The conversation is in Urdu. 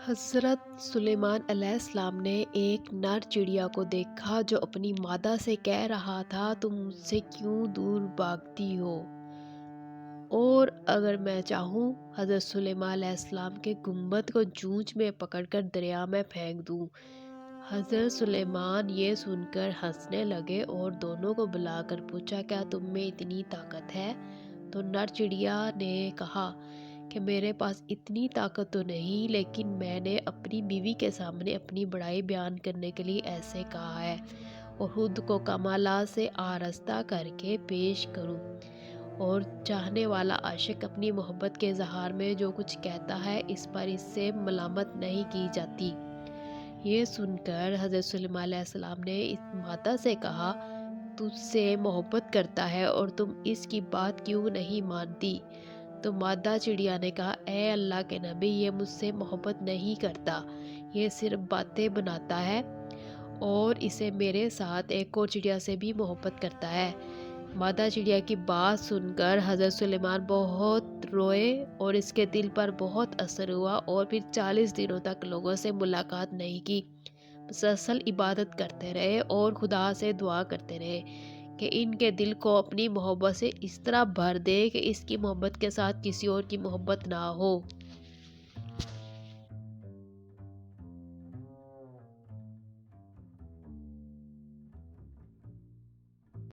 حضرت سلیمان علیہ السلام نے ایک نر چڑیا کو دیکھا جو اپنی مادہ سے کہہ رہا تھا، تم مجھ سے کیوں دور بھاگتی ہو؟ اور اگر میں چاہوں حضرت سلیمان علیہ السلام کے گنبد کو جونچ میں پکڑ کر دریا میں پھینک دوں۔ حضرت سلیمان یہ سن کر ہنسنے لگے اور دونوں کو بلا کر پوچھا، کیا تم میں اتنی طاقت ہے؟ تو نر چڑیا نے کہا کہ میرے پاس اتنی طاقت تو نہیں، لیکن میں نے اپنی بیوی کے سامنے اپنی بڑائی بیان کرنے کے لیے ایسے کہا ہے اور خود کو کمالات سے آراستہ کر کے پیش کروں، اور چاہنے والا عاشق اپنی محبت کے اظہار میں جو کچھ کہتا ہے اس پر اس سے ملامت نہیں کی جاتی۔ یہ سن کر حضرت سلیمان علیہ السلام نے اس مادہ سے کہا، تجھ سے محبت کرتا ہے اور تم اس کی بات کیوں نہیں مانتی؟ تو مادہ چڑیا نے کہا، اے اللہ کے نبی، یہ مجھ سے محبت نہیں کرتا، یہ صرف باتیں بناتا ہے، اور اسے میرے ساتھ ایک اور چڑیا سے بھی محبت کرتا ہے۔ مادہ چڑیا کی بات سن کر حضرت سلیمان بہت روئے اور اس کے دل پر بہت اثر ہوا، اور پھر 40 دنوں تک لوگوں سے ملاقات نہیں کی، مسلسل عبادت کرتے رہے اور خدا سے دعا کرتے رہے کہ ان کے دل کو اپنی محبت سے اس طرح بھر دے کہ اس کی محبت کے ساتھ کسی اور کی محبت نہ ہو۔